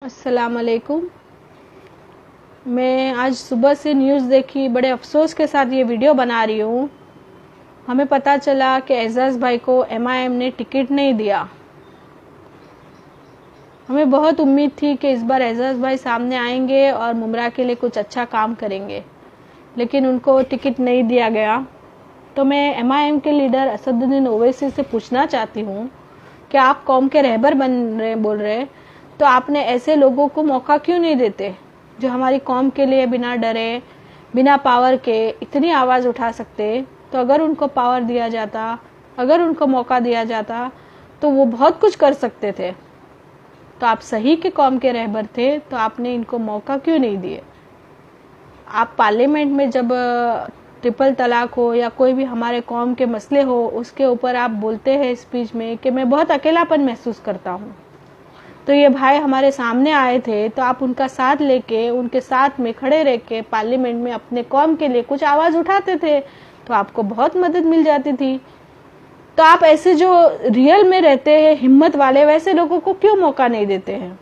अस्सलाम वालेकुम। मैं आज सुबह से न्यूज़ देखी, बड़े अफसोस के साथ ये वीडियो बना रही हूँ। हमें पता चला कि एजाज़ भाई को एमआईएम ने टिकट नहीं दिया। हमें बहुत उम्मीद थी कि इस बार एजाज़ भाई सामने आएंगे और मुमरा के लिए कुछ अच्छा काम करेंगे, लेकिन उनको टिकट नहीं दिया गया। तो मैं एमआईएम के लीडर असदुद्दीन ओवैसी से पूछना चाहती हूँ कि आप कौम के रहबर बोल रहे, तो आपने ऐसे लोगों को मौका क्यों नहीं देते जो हमारी कौम के लिए बिना डरे, बिना पावर के इतनी आवाज़ उठा सकते। तो अगर उनको पावर दिया जाता, अगर उनको मौका दिया जाता, तो वो बहुत कुछ कर सकते थे। तो आप सही के कौम के रहबर थे, तो आपने इनको मौका क्यों नहीं दिए। आप पार्लियामेंट में जब ट्रिपल तलाक हो या कोई भी हमारे कौम के मसले हो, उसके ऊपर आप बोलते हैं स्पीच में कि मैं बहुत अकेलापन महसूस करता हूँ। तो ये भाई हमारे सामने आए थे, तो आप उनका साथ लेके, उनके साथ में खड़े रह के पार्लियामेंट में अपने कौम के लिए कुछ आवाज़ उठाते थे, तो आपको बहुत मदद मिल जाती थी। तो आप ऐसे जो रियल में रहते हैं, हिम्मत वाले, वैसे लोगों को क्यों मौका नहीं देते हैं।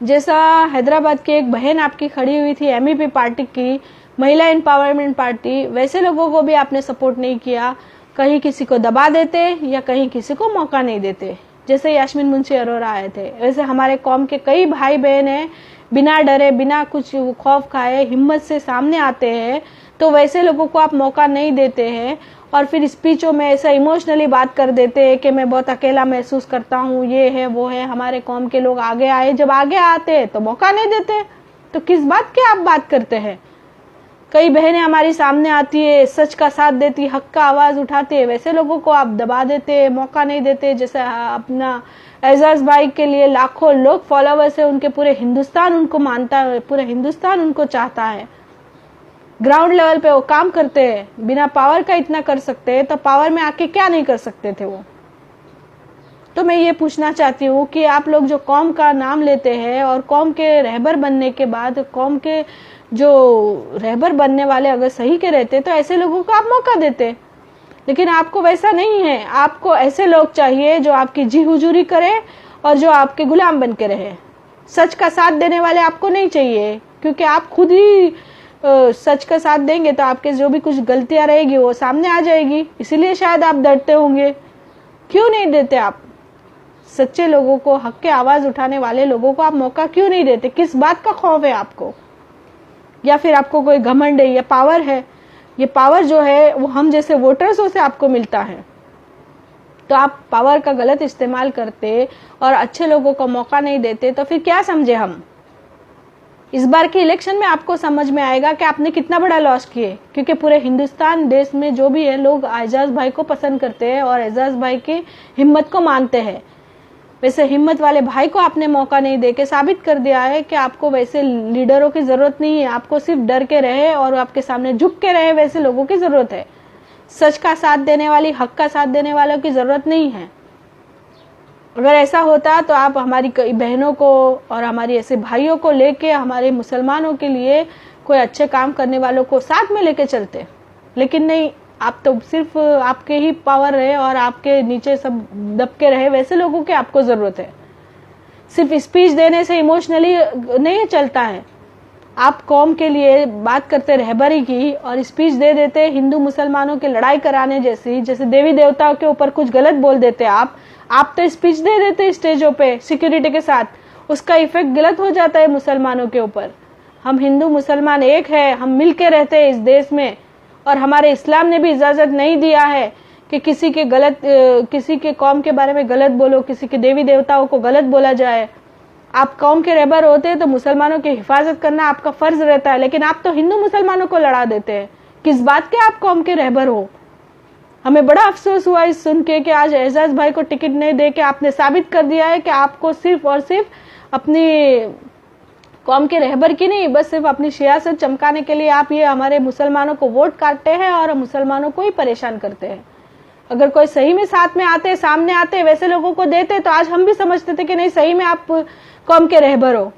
जैसा हैदराबाद की एक बहन आपकी खड़ी हुई थी एमईपी पार्टी की, महिला एम्पावरमेंट पार्टी, वैसे लोगों को भी आपने सपोर्ट नहीं किया। कहीं किसी को दबा देते या कहीं किसी को मौका नहीं देते। जैसे यास्मीन मुंशी अरोरा आए थे, वैसे हमारे कौम के कई भाई बहन हैं, बिना डरे, बिना कुछ खौफ खाए हिम्मत से सामने आते हैं। तो वैसे लोगों को आप मौका नहीं देते हैं और फिर स्पीचों में ऐसा इमोशनली बात कर देते हैं कि मैं बहुत अकेला महसूस करता हूँ, ये है वो है। हमारे कौम के लोग आगे आए, जब आगे आते हैं तो मौका नहीं देते। तो किस बात की आप बात करते हैं। कई बहनें हमारी सामने आती है, सच का साथ देती, हक का आवाज उठाती है, वैसे लोगों को आप दबा देते, मौका नहीं देते। जैसे अपना एजाज भाई के लिए लाखों लोग फॉलोवर्स है, उनके पूरे हिंदुस्तान उनको मानता है, पूरे हिंदुस्तान उनको चाहता है। ग्राउंड लेवल पे वो काम करते हैं, बिना पावर का इतना कर सकते हैं, तो पावर में आके क्या नहीं कर सकते थे वो। तो मैं ये पूछना चाहती हूँ कि आप लोग जो कौम का नाम लेते हैं और कौम के रहबर बनने के बाद कौम के जो रहबर बनने वाले अगर सही के रहते, तो ऐसे लोगों को आप मौका देते। लेकिन आपको वैसा नहीं है। आपको ऐसे लोग चाहिए जो आपकी जी हुजूरी करे और जो आपके गुलाम बन के रहे। सच का साथ देने वाले आपको नहीं चाहिए, क्योंकि आप खुद ही सच का साथ देंगे तो आपके जो भी कुछ गलतियां रहेगी वो सामने आ जाएगी। इसीलिए शायद आप डरते होंगे। क्यों नहीं देते आप सच्चे लोगों को, हक के आवाज उठाने वाले लोगों को आप मौका क्यों नहीं देते। किस बात का खौफ है आपको, या फिर आपको कोई घमंड है या पावर है। ये पावर जो है वो हम जैसे वोटर्सों से आपको मिलता है, तो आप पावर का गलत इस्तेमाल करते और अच्छे लोगों को मौका नहीं देते, तो फिर क्या समझे हम। इस बार के इलेक्शन में आपको समझ में आएगा कि आपने कितना बड़ा लॉस किए, क्योंकि पूरे हिंदुस्तान देश में जो भी है लोग एजाज भाई को पसंद करते हैं और एजाज भाई की हिम्मत को मानते हैं। वैसे हिम्मत वाले भाई को आपने मौका नहीं देके साबित कर दिया है कि आपको वैसे लीडरों की जरूरत नहीं है। आपको सिर्फ डर के रहे और आपके सामने झुक के रहे वैसे लोगों की जरूरत है। सच का साथ देने वाली, हक का साथ देने वालों की जरूरत नहीं है। अगर ऐसा होता तो आप हमारी कई बहनों को और हमारी ऐसे भाइयों को लेके, हमारे मुसलमानों के लिए कोई अच्छे काम करने वालों को साथ में लेके चलते। लेकिन नहीं, आप तो सिर्फ आपके ही पावर रहे और आपके नीचे सब दबके रहे, वैसे लोगों की आपको जरूरत है। सिर्फ स्पीच देने से इमोशनली नहीं चलता है। आप कौम के लिए बात करते रहबरी की और स्पीच दे देते हिंदू मुसलमानों की लड़ाई कराने जैसी, जैसे देवी देवताओं के ऊपर कुछ गलत बोल देते आप तो स्पीच दे देते स्टेजों पे सिक्योरिटी के साथ, उसका इफेक्ट गलत हो जाता है मुसलमानों के ऊपर। हम हिंदू मुसलमान एक है, हम मिलके रहते हैं इस देश में, और हमारे इस्लाम ने भी इजाजत नहीं दिया है कि किसी के कौम के बारे में गलत बोलो, किसी के देवी देवताओं को गलत बोला जाए। आप कौम के रहबर होते हैं तो मुसलमानों की हिफाजत करना आपका फर्ज रहता है, लेकिन आप तो हिंदू मुसलमानों को लड़ा देते हैं। किस बात के आप कौम के रहबर हो। हमें बड़ा अफसोस हुआ इस सुन के कि आज एजाज भाई को टिकट नहीं दे के आपने साबित कर दिया है कि आपको सिर्फ और सिर्फ अपनी कौम के रहबर की नहीं, बस सिर्फ अपनी सियासत चमकाने के लिए आप ये हमारे मुसलमानों को वोट काटते हैं और मुसलमानों को ही परेशान करते हैं। अगर कोई सही में साथ में आते, सामने आते, वैसे लोगों को देते, तो आज हम भी समझते थे कि नहीं, सही में आप कौम के रहबर हो।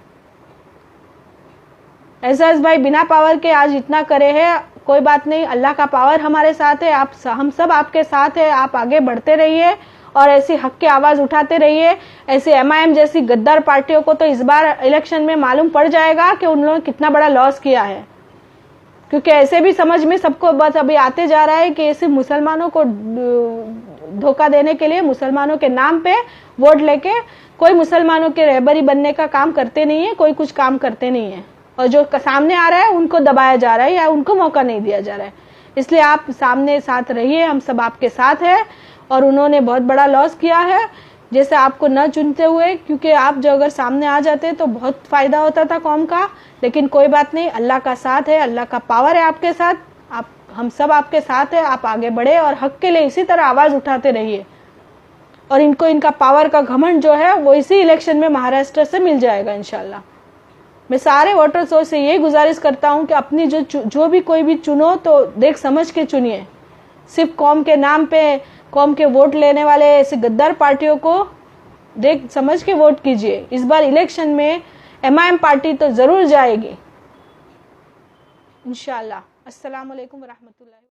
एजाज भाई बिना पावर के आज इतना करे हैं, कोई बात नहीं, अल्लाह का पावर हमारे साथ है। हम सब आपके साथ है। आप आगे बढ़ते रहिए और ऐसी हक की आवाज उठाते रहिए। ऐसी MIM जैसी गद्दार पार्टियों को तो इस बार इलेक्शन में मालूम पड़ जाएगा कि उन लोगों ने कितना बड़ा लॉस किया है, क्योंकि ऐसे भी समझ में सबको बस अभी आते जा रहा है कि ऐसे मुसलमानों को धोखा देने के लिए मुसलमानों के नाम पे वोट लेके कोई मुसलमानों के रहबरी बनने का काम करते नहीं है, कोई कुछ काम करते नहीं है, और जो सामने आ रहा है उनको दबाया जा रहा है या उनको मौका नहीं दिया जा रहा है। इसलिए आप सामने साथ रहिए, हम सब आपके साथ हैं। और उन्होंने बहुत बड़ा लॉस किया है जैसे आपको न चुनते हुए, क्योंकि आप जो अगर सामने आ जाते तो बहुत फायदा होता था कौम का। लेकिन कोई बात नहीं, अल्लाह का साथ है, अल्लाह का पावर है आपके साथ, आप हम सब आपके साथ है। आप आगे बढ़े और हक के लिए इसी तरह आवाज उठाते रहिए, और इनको इनका पावर का घमंड जो है वो इसी इलेक्शन में महाराष्ट्र से मिल जाएगा इंशाल्लाह। मैं सारे वोटर्स से यही गुजारिश करता हूं कि अपनी जो भी कोई भी चुनो तो देख समझ के चुनिए। सिर्फ कौम के नाम पे कौम के वोट लेने वाले ऐसे गद्दार पार्टियों को देख समझ के वोट कीजिए। इस बार इलेक्शन में MIM पार्टी तो जरूर जाएगी इंशाल्लाह। अस्सलाम वालेकुम व रहमतुल्लाह।